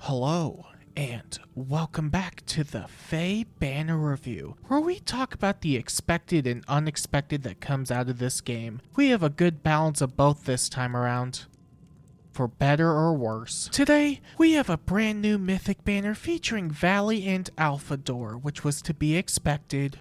Hello, and welcome back to the Faye Banner Review, where we talk about the expected and unexpected that comes out of this game. We have a good balance of both this time around, for better or worse. Today, we have a brand new mythic banner featuring Vali and Alphador, which was to be expected.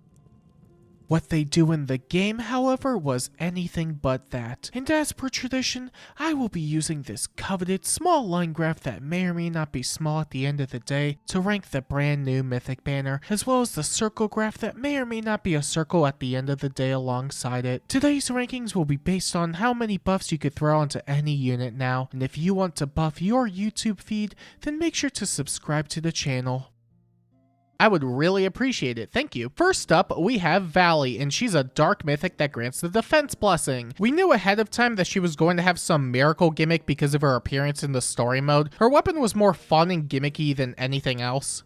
What they do in the game, however, was anything but that. And as per tradition, I will be using this coveted small line graph that may or may not be small at the end of the day to rank the brand new mythic banner, as well as the circle graph that may or may not be a circle at the end of the day alongside it. Today's rankings will be based on how many buffs you could throw onto any unit now, and if you want to buff your YouTube feed, then make sure to subscribe to the channel. I would really appreciate it, thank you. First up, we have Vali, and she's a dark mythic that grants the defense blessing. We knew ahead of time that she was going to have some miracle gimmick because of her appearance in the story mode. Her weapon was more fun and gimmicky than anything else,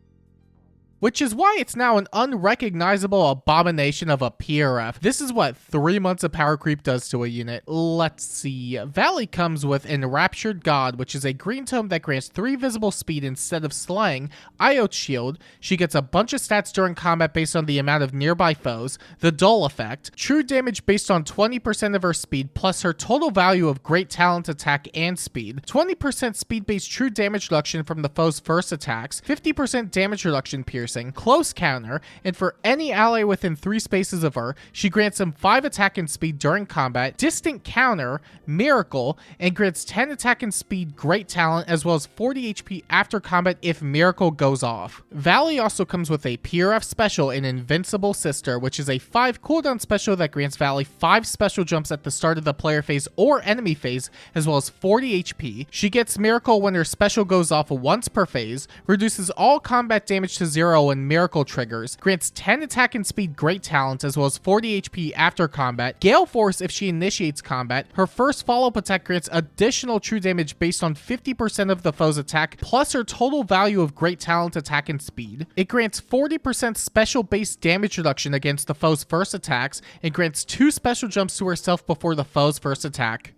which is why it's now an unrecognizable abomination of a PRF. This is what 3 months of power creep does to a unit. Let's see. Vali comes with Enraptured God, which is a green tome that grants 3 visible speed instead of slaying, IO shield. She gets a bunch of stats during combat based on the amount of nearby foes, the dull effect, true damage based on 20% of her speed plus her total value of great talent, attack, and speed, 20% speed-based true damage reduction from the foe's first attacks, 50% damage reduction piercing, close counter, and for any ally within 3 spaces of her, she grants him 5 attack and speed during combat, distant counter, miracle, and grants 10 attack and speed great talent, as well as 40 HP after combat if miracle goes off. Vali also comes with a PRF special, an Invincible Sister, which is a 5 cooldown special that grants Vali 5 special jumps at the start of the player phase or enemy phase, as well as 40 HP. She gets miracle when her special goes off once per phase, reduces all combat damage to 0 when miracle triggers, grants 10 attack and speed great talent, as well as 40 HP after combat, Gale Force if she initiates combat. Her first follow-up attack grants additional true damage based on 50% of the foe's attack plus her total value of great talent, attack, and speed. It grants 40% special based damage reduction against the foe's first attacks, and grants 2 special jumps to herself before the foe's first attack.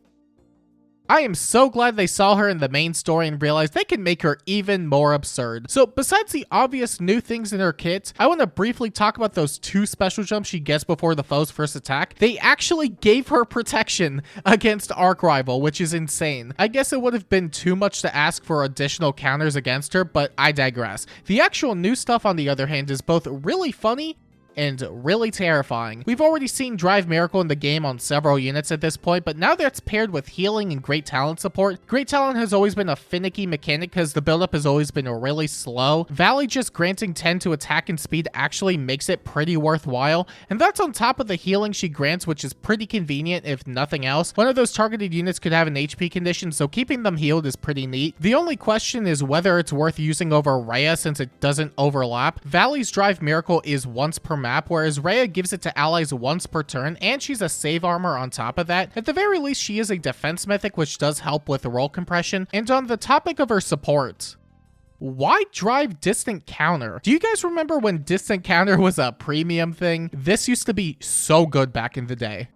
I am so glad they saw her in the main story and realized they can make her even more absurd. So besides the obvious new things in her kit, I want to briefly talk about those 2 special jumps she gets before the foe's first attack. They actually gave her protection against Arc Rival, which is insane. I guess it would have been too much to ask for additional counters against her, but I digress. The actual new stuff, on the other hand, is both really funny and really terrifying. We've already seen Drive Miracle in the game on several units at this point, but now that's paired with healing and great talent support. Great talent has always been a finicky mechanic because the buildup has always been really slow. Vali just granting 10 to attack and speed actually makes it pretty worthwhile, and that's on top of the healing she grants, which is pretty convenient if nothing else. One of those targeted units could have an HP condition, so keeping them healed is pretty neat. The only question is whether it's worth using over Rhea since it doesn't overlap. Vali's Drive Miracle is once per map, whereas Rhea gives it to allies once per turn, and she's a save armor on top of that. At the very least, she is a defense mythic, which does help with roll compression. And on the topic of her support, why drive distant counter? Do you guys remember when distant counter was a premium thing? This used to be so good back in the day.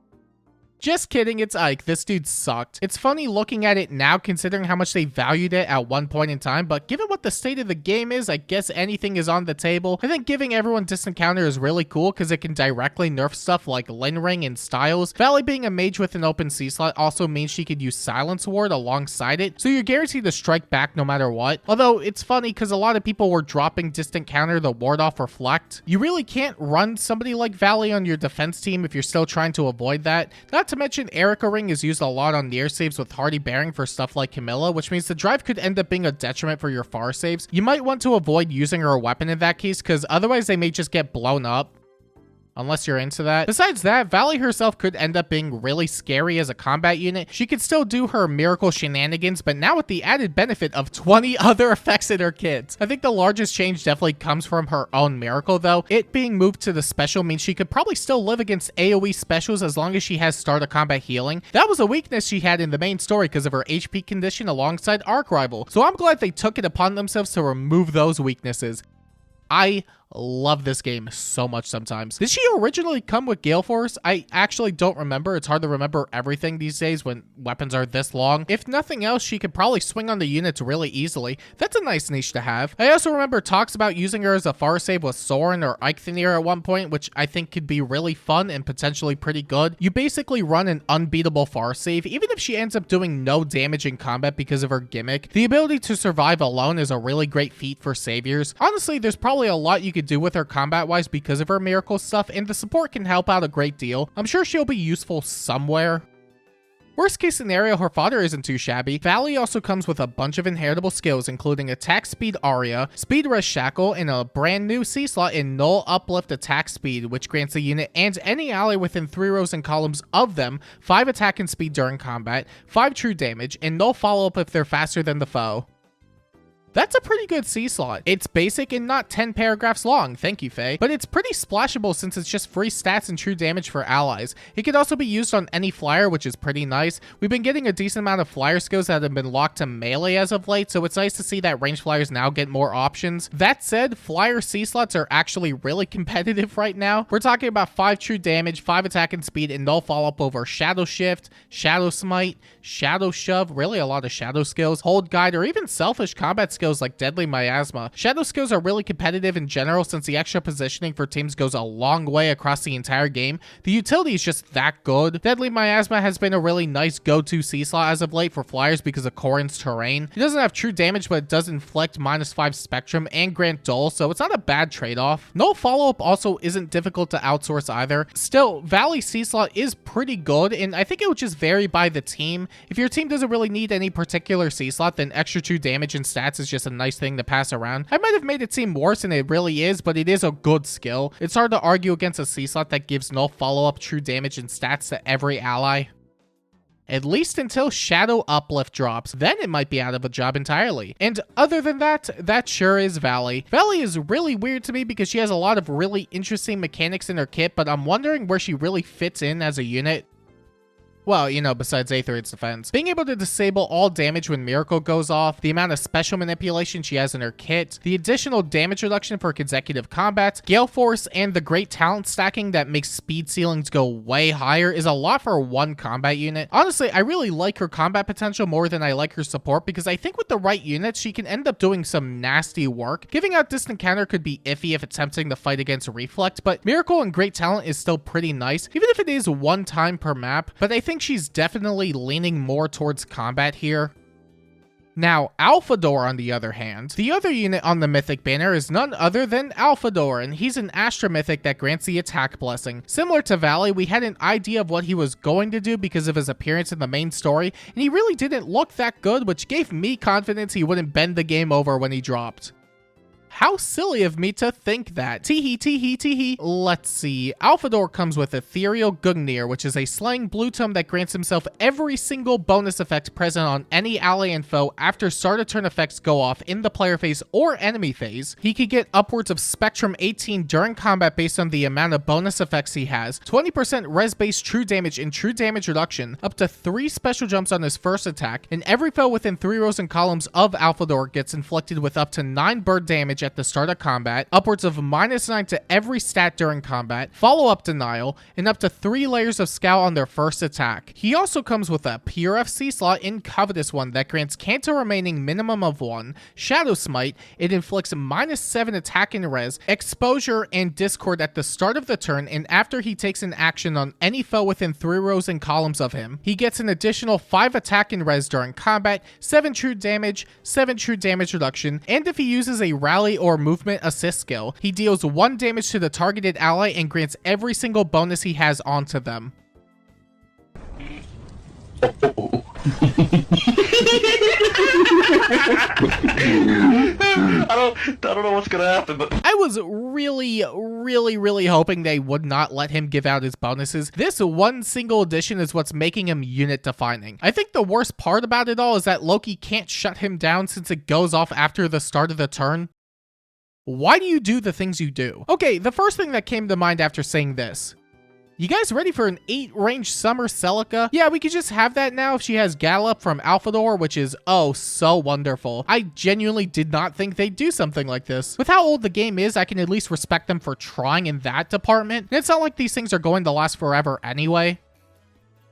Just kidding, it's Ike. This dude sucked. It's funny looking at it now considering how much they valued it at one point in time, but given what the state of the game is, I guess anything is on the table. I think giving everyone distant counter is really cool because it can directly nerf stuff like Lin Ring and Styles. Vali being a mage with an open C slot also means she could use Silence Ward alongside it, so you're guaranteed to strike back no matter what. Although it's funny because a lot of people were dropping distant counter to ward off Reflect. You really can't run somebody like Vali on your defense team if you're still trying to avoid that. Not to mention, Erica Ring is used a lot on near saves with Hardy Bearing for stuff like Camilla, which means the drive could end up being a detriment for your far saves. You might want to avoid using her weapon in that case, because otherwise they may just get blown up, unless you're into that. Besides that, Vali herself could end up being really scary as a combat unit. She could still do her miracle shenanigans, but now with the added benefit of 20 other effects in her kit. I think the largest change definitely comes from her own miracle though. It being moved to the special means she could probably still live against AoE specials as long as she has start of combat healing. That was a weakness she had in the main story because of her HP condition alongside Arc Rival. So I'm glad they took it upon themselves to remove those weaknesses. I Love this game so much sometimes. Did she originally come with Gale Force? I actually don't remember. It's hard to remember everything these days when weapons are this long. If nothing else, she could probably swing on the units really easily. That's a nice niche to have. I also remember talks about using her as a far save with Soren or Eikthenir at one point, which I think could be really fun and potentially pretty good. You basically run an unbeatable far save, even if she ends up doing no damage in combat because of her gimmick. The ability to survive alone is a really great feat for saviors. Honestly, there's probably a lot you could do with her combat-wise because of her miracle stuff, and the support can help out a great deal. I'm sure she'll be useful somewhere. Worst case scenario, her fodder isn't too shabby. Vali also comes with a bunch of inheritable skills, including attack speed Aria, speed res shackle, and a brand new C slot in null uplift attack speed, which grants the unit and any ally within 3 rows and columns of them 5 attack and speed during combat, 5 true damage, and null follow-up if they're faster than the foe. That's a pretty good C slot. It's basic and not 10 paragraphs long, thank you, Faye, but it's pretty splashable since it's just free stats and true damage for allies. It could also be used on any flyer, which is pretty nice. We've been getting a decent amount of flyer skills that have been locked to melee as of late, so it's nice to see that range flyers now get more options. That said, flyer C slots are actually really competitive right now. We're talking about 5 true damage, 5 attack and speed, and null follow-up over Shadow Shift, Shadow Smite, Shadow Shove, really a lot of shadow skills, Hold Guide, or even selfish combat skills like Deadly Miasma. Shadow skills are really competitive in general since the extra positioning for teams goes a long way across the entire game. The utility is just that good. Deadly Miasma has been a really nice go-to C-slot as of late for flyers because of Corrin's terrain. It doesn't have true damage, but it does inflict -5 spectrum and grant dull, so it's not a bad trade-off. Null follow-up also isn't difficult to outsource either. Still, Vali C-slot is pretty good, and I think it would just vary by the team. If your team doesn't really need any particular C-slot, then extra true damage and stats is just a nice thing to pass around. I might have made it seem worse than it really is, but it is a good skill. It's hard to argue against a C-slot that gives null follow-up, true damage, and stats to every ally. At least until Shadow Uplift drops, then it might be out of a job entirely. And other than that, that sure is Vali. Vali is really weird to me because she has a lot of really interesting mechanics in her kit, but I'm wondering where she really fits in as a unit. Well, you know, besides Aether's defense. Being able to disable all damage when Miracle goes off, the amount of special manipulation she has in her kit, the additional damage reduction for consecutive combat, Gale Force, and the great talent stacking that makes speed ceilings go way higher is a lot for one combat unit. Honestly, I really like her combat potential more than I like her support because I think with the right units, she can end up doing some nasty work. Giving out distant counter could be iffy if attempting to fight against Reflect, but Miracle and great talent is still pretty nice, even if it is one time per map, but I think she's definitely leaning more towards combat here. Now, Alphador, on the other hand, the other unit on the Mythic banner is none other than Alphador, and he's an Astra Mythic that grants the attack blessing. Similar to Vali, we had an idea of what he was going to do because of his appearance in the main story, and he really didn't look that good, which gave me confidence he wouldn't bend the game over when he dropped. How silly of me to think that. Teehee, teehee, teehee. Let's see. Alphador comes with Ethereal Gungnir, which is a slaying blue tome that grants himself every single bonus effect present on any ally and foe after start of turn effects go off in the player phase or enemy phase. He could get upwards of Spectrum 18 during combat based on the amount of bonus effects he has, 20% res-based true damage and true damage reduction, up to 3 special jumps on his first attack, and every foe within 3 rows and columns of Alphador gets inflicted with up to 9 bird damage at the start of combat, upwards of -9 to every stat during combat, follow-up denial, and up to 3 layers of scout on their first attack. He also comes with a pure FC slot in Covetous One that grants Canto remaining minimum of 1, Shadow Smite, it inflicts -7 attack and res, exposure, and discord at the start of the turn and after he takes an action on any foe within 3 rows and columns of him. He gets an additional 5 attack and res during combat, 7 true damage, 7 true damage reduction, and if he uses a rally or movement assist skill, he deals 1 damage to the targeted ally and grants every single bonus he has onto them. I don't know what's gonna happen, but I was really hoping they would not let him give out his bonuses. This one single addition is what's making him unit defining. I think the worst part about it all is that Loki can't shut him down since it goes off after the start of the turn. Why do you do the things you do? Okay, the first thing that came to mind after saying this. You guys ready for an 8-range Summer Celica? Yeah, we could just have that now if she has Gallop from Alphador, which is, oh, so wonderful. I genuinely did not think they'd do something like this. With how old the game is, I can at least respect them for trying in that department. And it's not like these things are going to last forever anyway.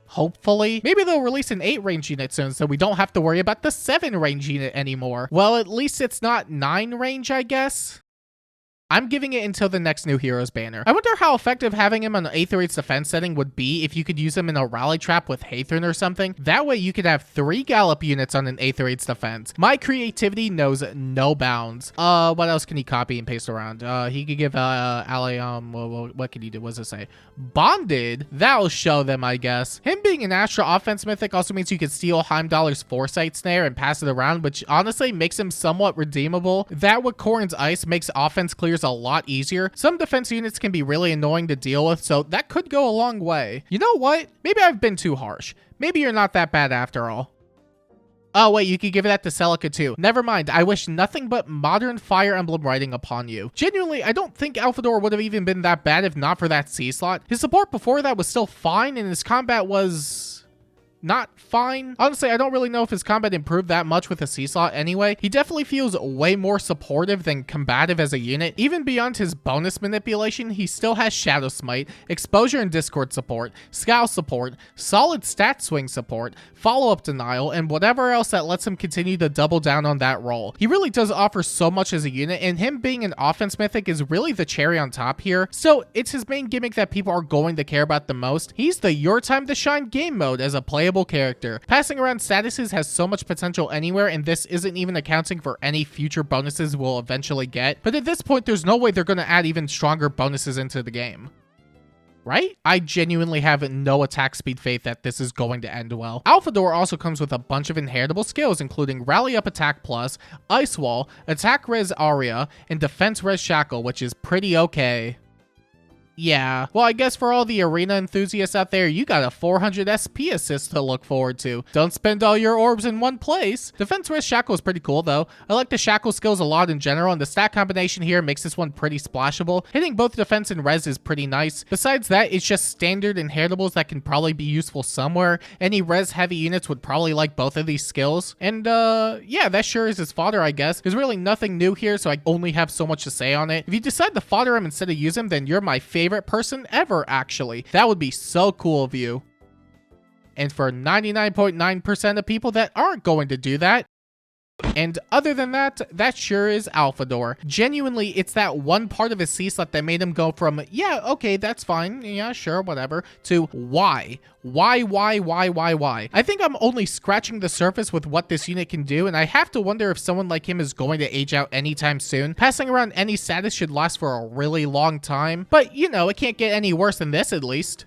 Hopefully. Maybe they'll release an 8-range unit soon so we don't have to worry about the 7-range unit anymore. Well, at least it's not 9-range, I guess. I'm giving it until the next new Heroes banner. I wonder how effective having him on an Aetherite's defense setting would be if you could use him in a rally trap with Hathorn or something. That way you could have 3 Gallop units on an Aetherite's defense. My creativity knows no bounds. What else can he copy and paste around? He could give ally, what can he do? What does it say? Bonded? That'll show them, I guess. Him being an Astra offense mythic also means you could steal Heimdallr's Foresight Snare and pass it around, which honestly makes him somewhat redeemable. That with Corrin's Ice makes offense clears a lot easier. Some defense units can be really annoying to deal with, so that could go a long way. You know what? Maybe I've been too harsh. Maybe you're not that bad after all. Oh wait, you could give that to Celica too. Never mind, I wish nothing but modern Fire Emblem writing upon you. Genuinely, I don't think Alphador would have even been that bad if not for that C slot. His support before that was still fine, and his combat was not fine. Honestly, I don't really know if his combat improved that much with a C slot anyway. He definitely feels way more supportive than combative as a unit. Even beyond his bonus manipulation, he still has Shadow Smite, Exposure and Discord support, Scowl support, solid stat swing support, follow-up denial, and whatever else that lets him continue to double down on that role. He really does offer so much as a unit, and him being an offense mythic is really the cherry on top here. So it's his main gimmick that people are going to care about the most. He's the Your Time to Shine game mode as a playable character. Passing around statuses has so much potential anywhere, and this isn't even accounting for any future bonuses we'll eventually get. But at this point, there's no way they're going to add even stronger bonuses into the game. Right? I genuinely have no attack speed faith that this is going to end well. Alphador also comes with a bunch of inheritable skills, including Rally Up Attack Plus, Ice Wall, Attack Res Aria, and Defense Res Shackle, which is pretty okay. Yeah, well, I guess for all the arena enthusiasts out there, you got a 400 SP assist to look forward to. Don't spend all your orbs in one place. Defense Res Shackle is pretty cool, though. I like the Shackle skills a lot in general, and the stat combination here makes this one pretty splashable. Hitting both defense and res is pretty nice. Besides that, it's just standard inheritables that can probably be useful somewhere. Any res-heavy units would probably like both of these skills. And, yeah, that sure is his fodder, I guess. There's really nothing new here, so I only have so much to say on it. If you decide to fodder him instead of use him, then you're my favorite person ever, actually. That would be so cool of you. And for 99.9% of people that aren't going to do that, and other than that, that sure is Alphador. Genuinely, it's that one part of his C-slot that made him go from, yeah, okay, that's fine, yeah, sure, whatever, to why? Why? I think I'm only scratching the surface with what this unit can do, and I have to wonder if someone like him is going to age out anytime soon. Passing around any status should last for a really long time, but, you know, it can't get any worse than this, at least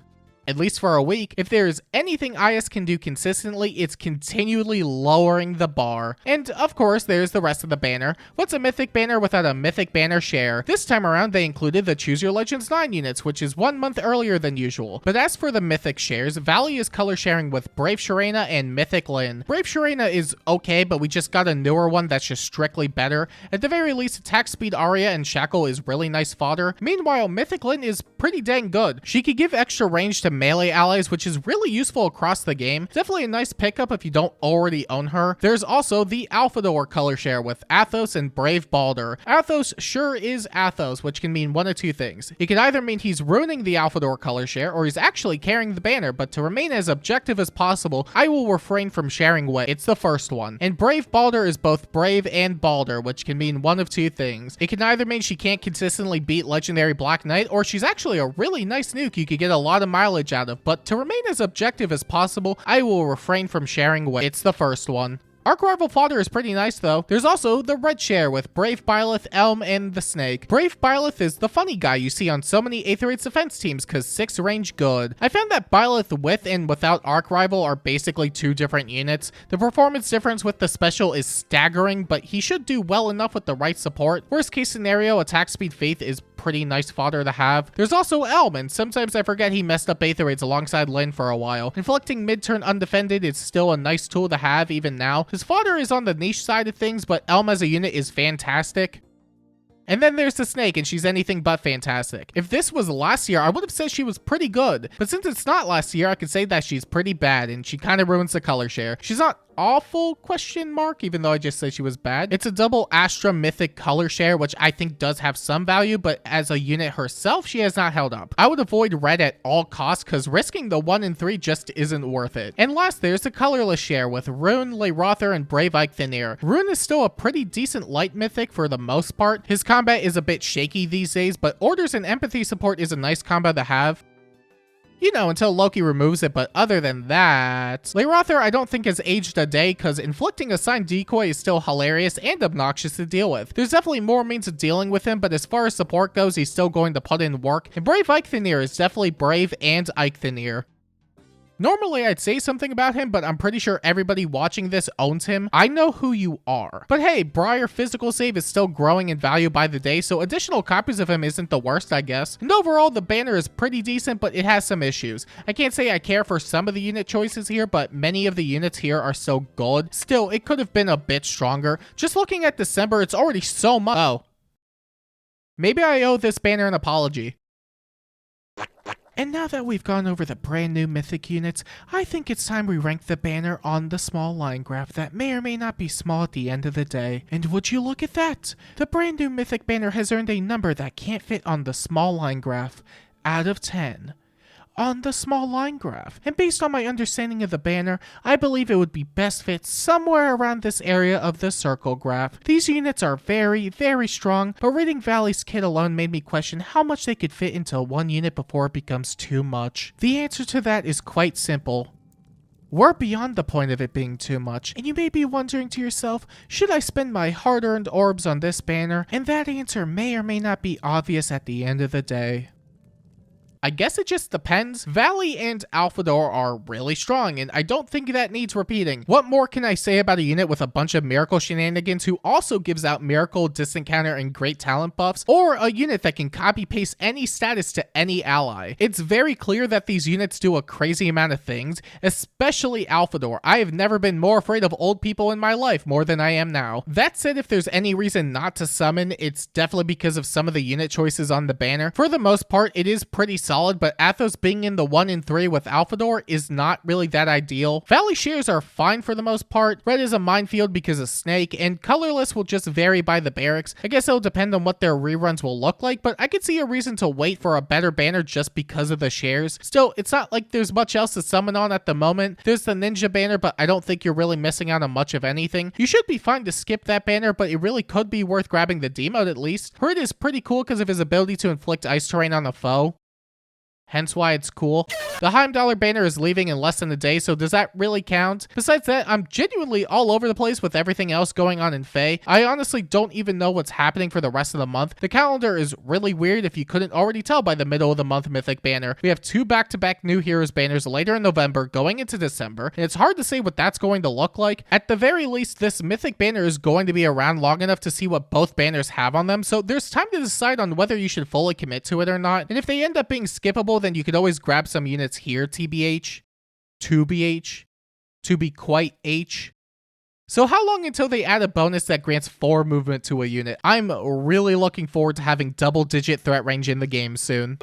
for a week. If there's anything IS can do consistently, it's continually lowering the bar. And of course, there's the rest of the banner. What's a mythic banner without a mythic banner share? This time around, they included the Choose Your Legends 9 units, which is 1 month earlier than usual. But as for the mythic shares, Vali is color sharing with Brave Shayne and Mythic Lyn. Brave Shayne is okay, but we just got a newer one that's just strictly better. At the very least, attack speed Aria and Shackle is really nice fodder. Meanwhile, Mythic Lyn is pretty dang good. She could give extra range to melee allies, which is really useful across the game. Definitely a nice pickup if you don't already own her. There's also the Alphador color share with Athos and Brave Balder. Athos sure is Athos, which can mean one of two things. It can either mean he's ruining the Alphador color share, or he's actually carrying the banner, but to remain as objective as possible, I will refrain from sharing what. It's the first one. And Brave Balder is both brave and Balder, which can mean one of two things. It can either mean she can't consistently beat Legendary Black Knight, or she's actually a really nice nuke you could get a lot of mileage out of, but to remain as objective as possible, I will refrain from sharing what. It's the first one. Arc Rival fodder is pretty nice though. There's also the red share with Brave Byleth, Elm, and the Snake. Brave Byleth is the funny guy you see on so many Aetherite's defense teams cause 6 range good. I found that Byleth with and without Arc Rival are basically 2 different units. The performance difference with the special is staggering, but he should do well enough with the right support. Worst case scenario, attack speed Faith is pretty nice fodder to have. There's also Elm, and sometimes I forget he messed up Aetherites alongside Lyn for a while. Inflicting mid-turn undefended is still a nice tool to have even now. His fodder is on the niche side of things, but Elm as a unit is fantastic. And then there's the snake, and she's anything but fantastic. If this was last year, I would have said she was pretty good. But since it's not last year, I could say that she's pretty bad, and she kind of ruins the color share. She's not awful, question mark, even though I just said she was bad. It's a double Astra Mythic color share, which I think does have some value, but as a unit herself, she has not held up. I would avoid red at all costs, because risking the 1 in 3 just isn't worth it. And last, there's the colorless share with Rune, Laurother, and Brave Eikthenir. Rune is still a pretty decent light mythic for the most part. His combat is a bit shaky these days, but orders and empathy support is a nice combo to have. You know, until Loki removes it, but other than that... Laurother I don't think has aged a day, because inflicting a signed decoy is still hilarious and obnoxious to deal with. There's definitely more means of dealing with him, but as far as support goes, he's still going to put in work. And Brave Eikthenir is definitely brave and Eikthenir. Normally, I'd say something about him, but I'm pretty sure everybody watching this owns him. I know who you are. But hey, Briar physical save is still growing in value by the day, so additional copies of him isn't the worst, I guess. And overall, the banner is pretty decent, but it has some issues. I can't say I care for some of the unit choices here, but many of the units here are so good. Still, it could have been a bit stronger. Just looking at December, it's already so much. Oh. Maybe I owe this banner an apology. And now that we've gone over the brand new mythic units, I think it's time we rank the banner on the small line graph that may or may not be small at the end of the day. And would you look at that? The brand new mythic banner has earned a number that can't fit on the small line graph out of 10. On the small line graph. And based on my understanding of the banner, I believe it would be best fit somewhere around this area of the circle graph. These units are very, very strong, but reading Vali's kit alone made me question how much they could fit into one unit before it becomes too much. The answer to that is quite simple. We're beyond the point of it being too much, and you may be wondering to yourself, should I spend my hard-earned orbs on this banner? And that answer may or may not be obvious at the end of the day. I guess it just depends. Vali and Alphador are really strong, and I don't think that needs repeating. What more can I say about a unit with a bunch of miracle shenanigans who also gives out miracle, distant counter, and great talent buffs, or a unit that can copy-paste any status to any ally? It's very clear that these units do a crazy amount of things, especially Alphador. I have never been more afraid of old people in my life more than I am now. That said, if there's any reason not to summon, it's definitely because of some of the unit choices on the banner. For the most part, it is pretty solid, but Athos being in the 1 in 3 with Alphador is not really that ideal. Valley shares are fine for the most part. Red is a minefield because of Snake, and colorless will just vary by the barracks. I guess it'll depend on what their reruns will look like, but I could see a reason to wait for a better banner just because of the shares. Still, it's not like there's much else to summon on at the moment. There's the ninja banner, but I don't think you're really missing out on much of anything. You should be fine to skip that banner, but it really could be worth grabbing the demote at least. Hurt is pretty cool because of his ability to inflict ice terrain on a foe. Hence why it's cool. The Heimdallr banner is leaving in less than a day, so does that really count? Besides that, I'm genuinely all over the place with everything else going on in Fae. I honestly don't even know what's happening for the rest of the month. The calendar is really weird if you couldn't already tell by the middle of the month mythic banner. We have 2 back-to-back new heroes banners later in November going into December, and it's hard to say what that's going to look like. At the very least, this mythic banner is going to be around long enough to see what both banners have on them, so there's time to decide on whether you should fully commit to it or not. And if they end up being skippable, then you could always grab some units here, TBH, 2BH, to be quite H. So how long until they add a bonus that grants 4 movement to a unit? I'm really looking forward to having double-digit threat range in the game soon.